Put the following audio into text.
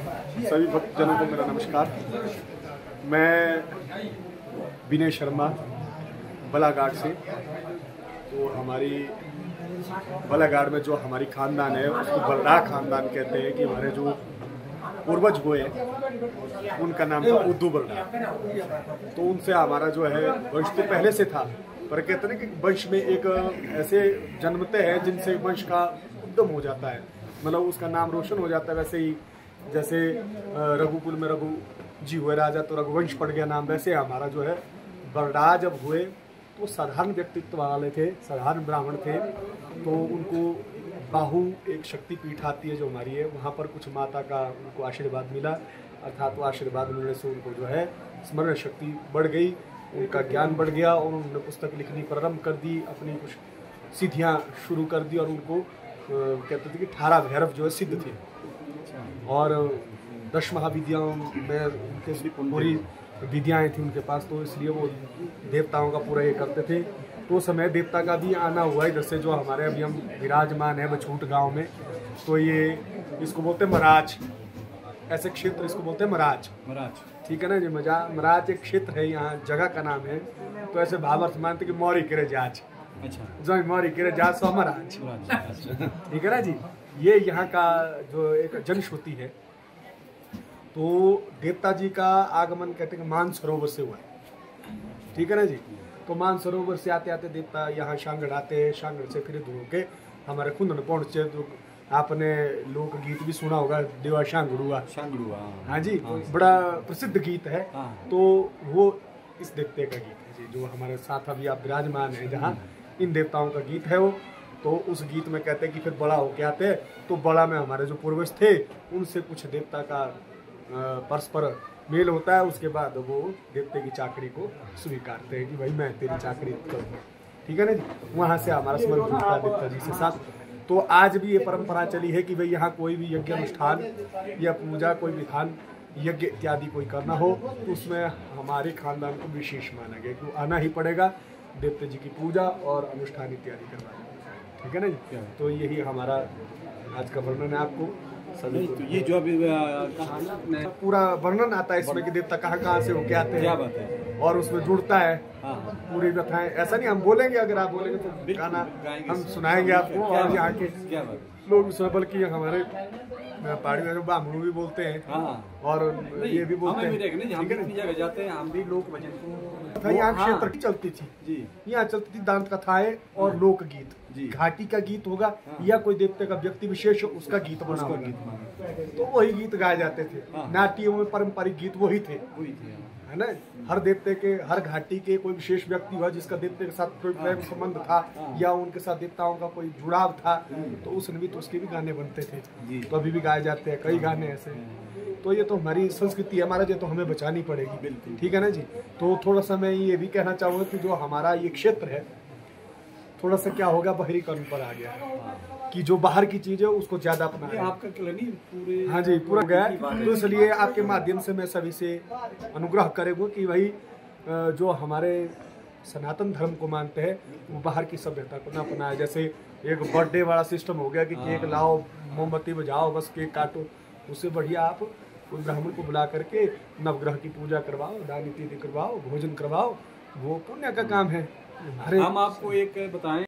सभी भक्तजनों को मेरा नमस्कार। मैं विनय शर्मा बलाघाट से। तो हमारी बलाघाट में जो हमारी खानदान है उसको बलरा खानदान कहते हैं कि हमारे जो पूर्वज हुए उनका नाम था उद्दू बलरा। तो उनसे हमारा जो है वंश तो पहले से था, पर कहते हैं कि वंश में एक ऐसे जन्मते हैं जिनसे वंश का उद्गम हो जाता है, मतलब उसका नाम रोशन हो जाता है। वैसे ही जैसे रघुकुल में रघु जी हुए राजा तो रघुवंश पड़ गया नाम, वैसे हमारा जो है बलरा जब हुए तो साधारण व्यक्तित्व वाले थे, साधारण ब्राह्मण थे। तो उनको बाहु एक शक्ति पीठ आती है जो हमारी है, वहाँ पर कुछ माता का उनको आशीर्वाद मिला, अर्थात वो आशीर्वाद मिलने से उनको जो है स्मरण शक्ति बढ़ गई, उनका ज्ञान बढ़ गया और उन्होंने पुस्तक लिखनी प्रारंभ कर दी, अपनी कुछ सिद्धियाँ शुरू कर दी और उनको कहते थे कि 18 भैरव जो है सिद्ध थे और 10 महाविद्याओं में उनके पूरी विद्याएँ थी उनके पास। तो इसलिए वो देवताओं का पूरा ये करते थे। तो समय देवता का भी आना हुआ है, जैसे जो हमारे अभी हम विराजमान है बछूट गांव में, तो ये इसको बोलते हैं मराज, ऐसे क्षेत्र इसको बोलते हैं मराज। ठीक है ना जी, मराज एक क्षेत्र है, यहाँ जगह का नाम है। तो ऐसे भावार्थ मानते कि मौरी करे जाज, अच्छा जो मौरी करे जाज सो मराज, ठीक है ना जी। ये यहाँ का जो एक जनश्रुति है। तो देवता जी का आगमन कहते हैं मानसरोवर से हुआ है, ठीक है ना जी। तो मानसरोवर से आते आते देवता यहाँ शांगड़ आते हैं, शांगड़ से फिर धो के हमारे कुंदन पहुँचे। तो आपने लोकगीत भी सुना होगा, देवा शांगड़ुआ, हाँ जी, बड़ा प्रसिद्ध गीत है। तो वो इस देवते का गीत है जी, जो हमारे साथ अभी आप विराजमान है, जहाँ इन देवताओं का गीत है वो। तो उस गीत में कहते हैं कि फिर बड़ा होके आते हैं, तो बड़ा में हमारे जो पूर्वज थे उनसे कुछ देवता का परस्पर मेल होता है। उसके बाद वो देवते की चाकरी को स्वीकारते हैं कि भाई मैं तेरी चाकरी करूँगा, ठीक है ना जी। वहाँ से हमारा स्मरण जुड़ता है देवता जी से साथ। तो आज भी ये परंपरा चली है कि भाई यहाँ कोई भी यज्ञ अनुष्ठान या पूजा, कोई विधान, यज्ञ इत्यादि कोई करना हो तो उसमें हमारे खानदान को विशेष माना गया कि आना ही पड़ेगा देवता जी की पूजा और अनुष्ठान इत्यादि करवाना, ठीक है ना जी। तो यही हमारा आज का वर्णन है आपको सभी। तो ये जो अभी कहानी पूरा वर्णन आता है इसमें कि देवता कहाँ से होके आते हैं, क्या बात है, और उसमें जुड़ता है पूरी कथाएं। ऐसा नहीं हम बोलेंगे, अगर आप बोलेंगे तो गाना हम सुनाएंगे आपको, और यहाँ के लोग सुना, बल्कि हमारे पहाड़ी में जो बामणु भी बोलते हैं और ये भी बोलते हैं, हम भी जगह जाते हैं, हम भी लोक भजन यहाँ क्षेत्र की चलती थी, यहाँ चलती थी दांत कथाएं और लोकगीत। घाटी का गीत होगा या कोई देवते का व्यक्ति विशेष उसका गीत बना होगा, तो वही गीत गाए जाते थे। नाट्यों में पारंपरिक गीत वही थे, है ना। हर देवते के, हर घाटी के कोई विशेष व्यक्ति हुआ जिसका देवते के साथ कोई प्रेम संबंध था या उनके साथ देवताओं का कोई जुड़ाव था, तो उस निमित्त उसके भी गाने बनते थे। तो अभी भी गाए जाते हैं कई गाने ऐसे। तो ये तो हमारी संस्कृति है, हमारा ये तो हमें बचानी पड़ेगी, ठीक है ना जी। तो थोड़ा सा मैं ये भी कहना चाहूँगा कि जो हमारा ये क्षेत्र है थोड़ा सा क्या होगा बहरीकरण पर आ गया है कि जो बाहर की चीज है उसको ज्यादा अपना आपका पूरे, हाँ जी, पूरा गया। तो इसलिए आपके माध्यम से मैं सभी से अनुग्रह करेंगे कि भाई जो हमारे सनातन धर्म को मानते हैं वो बाहर की सभ्यता को ना अपनाए। जैसे एक बर्थडे वाला सिस्टम हो गया कि केक लाओ, मोमबत्ती बजाओ, बस केक काटो, उससे बढ़िया आप कोई ब्राह्मण को बुला करके नवग्रह की पूजा करवाओ, दान इत्यादि करवाओ, भोजन करवाओ, वो पुण्य का काम है। हम आपको एक बताएं